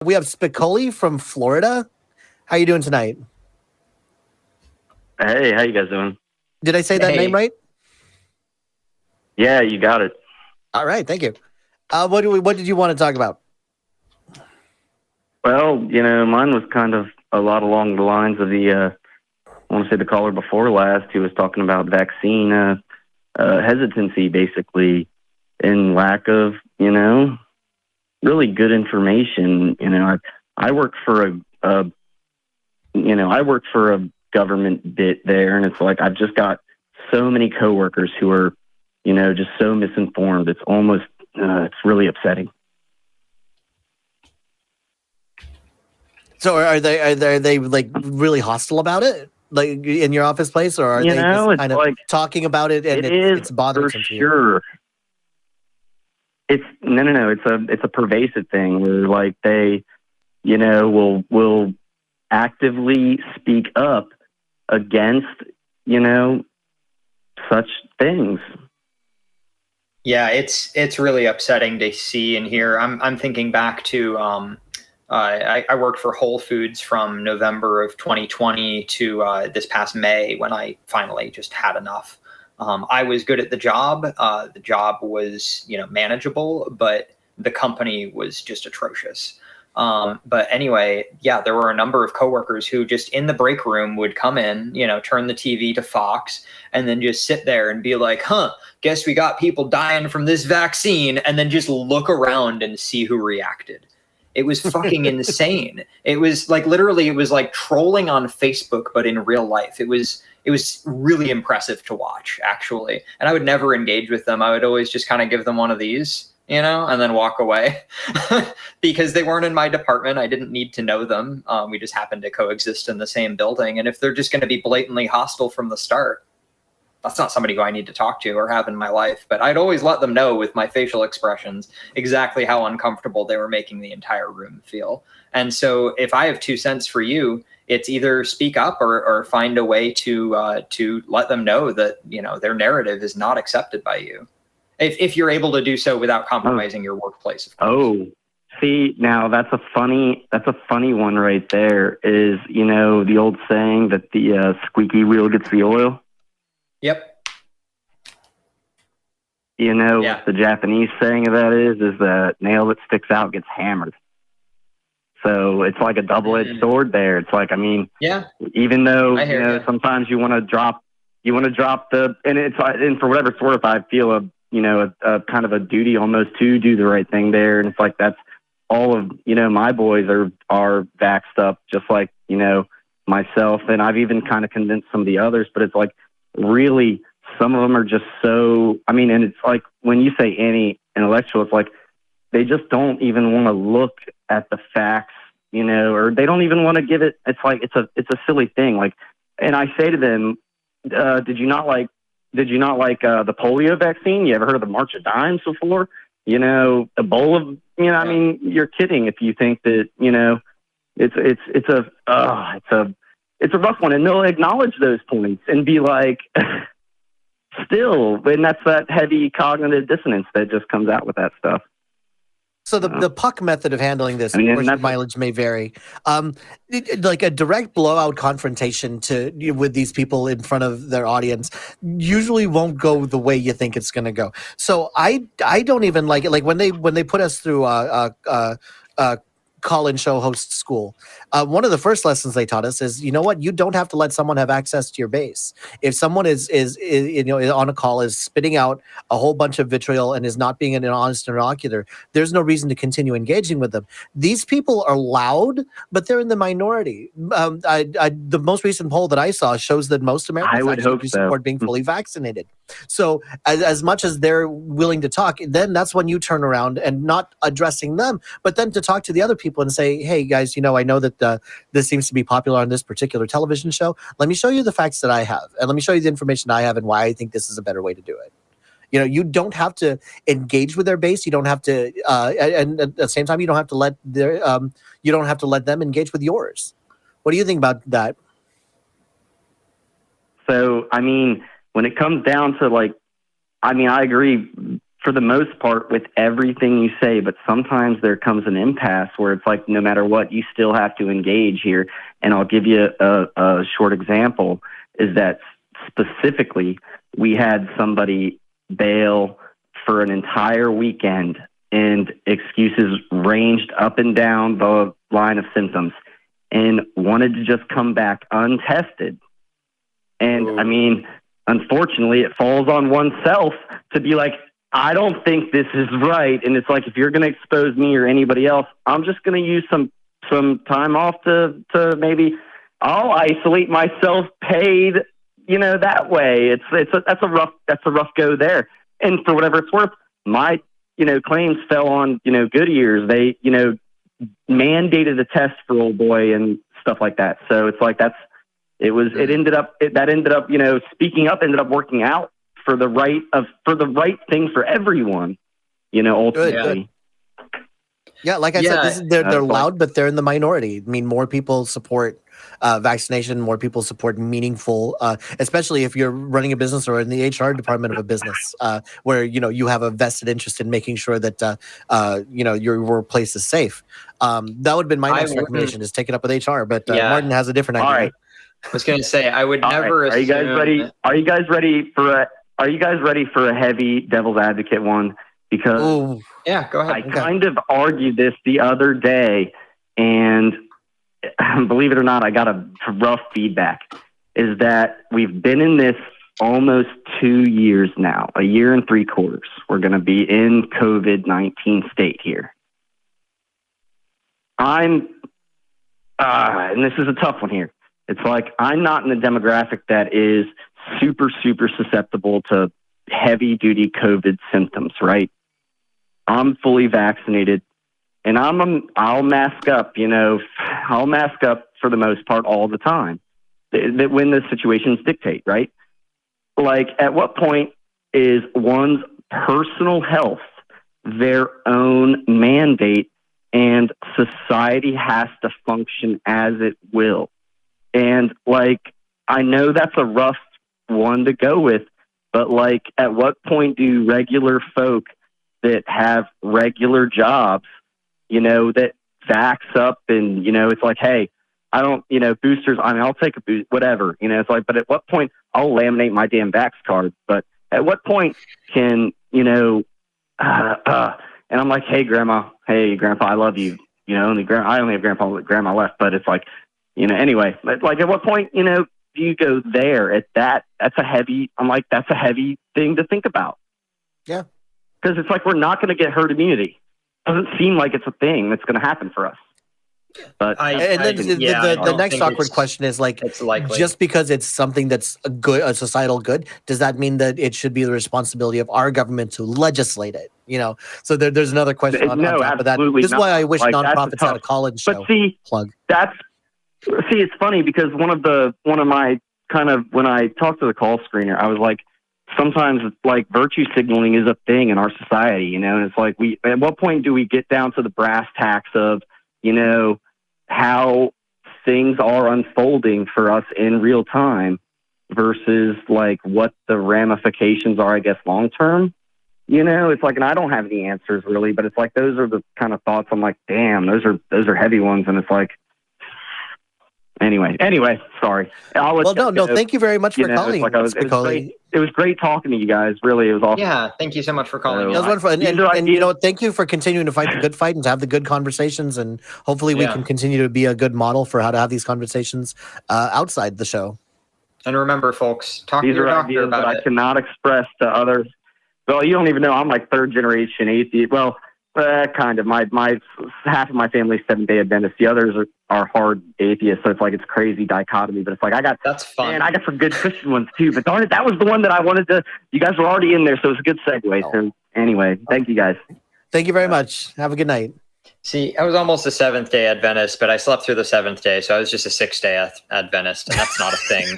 We have Spicoli from Florida. How you doing tonight? Hey, how you guys doing? Did I say that name right? Yeah, you got it. All right, thank you. What did you want to talk about? Well, mine was kind of a lot along the lines of I want to say the caller before last who was talking about vaccine hesitancy, basically, and lack of, really good information. I work for I work for a government bit there, and it's like I've just got so many coworkers who are, just so misinformed. It's almost, it's really upsetting. So are they like really hostile about it, like in your office place, or are they just kind of like talking about it and it's bothersome for sure? It's no. It's a pervasive thing where like they, will actively speak up against, such things. Yeah, it's really upsetting to see and hear. I'm thinking back to I worked for Whole Foods from November of 2020 to this past May when I finally just had enough. I was good at the job. The job was, manageable, but the company was just atrocious. But anyway, yeah, there were a number of coworkers who just in the break room would come in, turn the TV to Fox and then just sit there and be like, guess we got people dying from this vaccine, and then just look around and see who reacted. It was fucking insane. It was like literally, it was like trolling on Facebook, but in real life. It was really impressive to watch, actually. And I would never engage with them. I would always just kind of give them one of these, and then walk away because they weren't in my department. I didn't need to know them. We just happened to coexist in the same building. And if they're just going to be blatantly hostile from the start, that's not somebody who I need to talk to or have in my life. But I'd always let them know with my facial expressions exactly how uncomfortable they were making the entire room feel. And so if I have 2 cents for you, it's either speak up or find a way to let them know that, their narrative is not accepted by you. If you're able to do so without compromising your workplace. Of course. Oh, see, now that's a funny one right there. Is, the old saying that the squeaky wheel gets the oil? Yep. What the Japanese saying of that is the nail that sticks out gets hammered. So it's like a double-edged sword there. It's like, even though, sometimes you want to drop and for whatever sort of, I feel a kind of a duty almost to do the right thing there. And it's like, that's all of, my boys are vaxxed up just like, myself. And I've even kind of convinced some of the others, but it's like, really, some of them are just so, and it's like when you say anti-intellectual, it's like they just don't even want to look at the facts, or they don't even want to give it. It's like it's a silly thing. Like, and I say to them, did you not like the polio vaccine? You ever heard of the March of Dimes before? Ebola. You're kidding if you think that it's a rough one, and they'll acknowledge those points and be like, still, and that's that heavy cognitive dissonance that just comes out with that stuff. So the puck method of handling this, of course, mileage may vary. Like a direct blowout confrontation with these people in front of their audience usually won't go the way you think it's going to go. So I don't even like it. Like when they put us through call-in show host school, one of the first lessons they taught us is, you know what, you don't have to let someone have access to your base. If someone is on a call, is spitting out a whole bunch of vitriol and is not being an honest interlocutor, there's no reason to continue engaging with them. These people are loud, but they're in the minority. The most recent poll that I saw shows that most Americans actually support being fully vaccinated. So as much as they're willing to talk, then that's when you turn around and not addressing them, but then to talk to the other people and say, hey guys, I know that this seems to be popular on this particular television show. Let me show you the facts that I have, and let me show you the information I have and why I think this is a better way to do it. You don't have to engage with their base. You don't have to, and at the same time, you don't have to let them engage with yours. What do you think about that? So, when it comes down to I agree for the most part with everything you say, but sometimes there comes an impasse where it's like, no matter what, you still have to engage here. And I'll give you a short example is that specifically we had somebody bail for an entire weekend and excuses ranged up and down the line of symptoms and wanted to just come back untested. And I mean, unfortunately, it falls on oneself to be like, I don't think this is right. And it's like, if you're going to expose me or anybody else, I'm just going to use some time off to maybe I'll isolate myself paid, that way. That's a rough go there. And for whatever it's worth, my, claims fell on, good ears. They, mandated a test for old boy and stuff like that. So it's like, ended up, speaking up ended up working out for the right thing for everyone, ultimately. Yeah, like I said, they're loud, but they're in the minority. I mean, more people support vaccination, more people support meaningful, especially if you're running a business or in the HR department of a business, where you have a vested interest in making sure that your workplace is safe. That would have been my next recommendation: is take it up with HR. But Martin has a different idea. All right. I was going to say I would never. Right. Are you guys ready? Are you guys ready for a heavy devil's advocate one? Because yeah, go ahead. I kind of argued this the other day, and believe it or not, I got a rough feedback. Is that we've been in this almost 2 years now, 1 year and 3/4. We're going to be in COVID-19 state here. And this is a tough one here. It's like I'm not in the demographic that is super, super susceptible to heavy duty COVID symptoms, right? I'm fully vaccinated and I'll mask up, I'll mask up for the most part all the time that when the situations dictate, right? Like at what point is one's personal health their own mandate and society has to function as it will? And like, I know that's a rough one to go with, but like, at what point do regular folk that have regular jobs, that backs up and, it's like, hey, I don't, boosters, I'll take a boost, whatever, it's like, but at what point I'll laminate my damn Vax card, but at what point can, and I'm like, hey, grandma, hey, grandpa, I love you, I only have grandma left, but it's like, anyway, like at what point, do you go there at that? That's a heavy thing to think about. Yeah. Because it's like, we're not going to get herd immunity. Doesn't seem like it's a thing that's going to happen for us. But the next awkward question is like, just because it's something that's a societal good, does that mean that it should be the responsibility of our government to legislate it? So there's another question on top of that. This is why I wish nonprofits had a call-in show. But it's funny because one of my kind of, when I talked to the call screener, I was like, sometimes like virtue signaling is a thing in our society, and it's like at what point do we get down to the brass tacks of, how things are unfolding for us in real time versus like what the ramifications are, I guess, long term. It's like, and I don't have any answers really, but it's like, those are the kind of thoughts I'm like, damn, those are heavy ones. And it's like, anyway, sorry. Thank you very much for calling. It was great talking to you guys. Really, it was awesome. Yeah, thank you so much for calling. It was wonderful. And thank you for continuing to fight the good fight and to have the good conversations. And hopefully we can continue to be a good model for how to have these conversations outside the show. And remember, folks, talk to your doctor about it. I cannot express to others. Well, you don't even know I'm like third generation atheist. Well, kind of. My half of my family's Seventh-day Adventist. The others are hard atheists. So it's like, it's crazy dichotomy. But it's like, that's fun. Man, I got some good Christian ones too. But darn it, that was the one that I wanted to. You guys were already in there, so it's a good segue. So anyway, thank you guys. Thank you very much. Have a good night. See, I was almost a Seventh-day Adventist, but I slept through the seventh day, so I was just a 6th-day Adventist, and that's not a thing.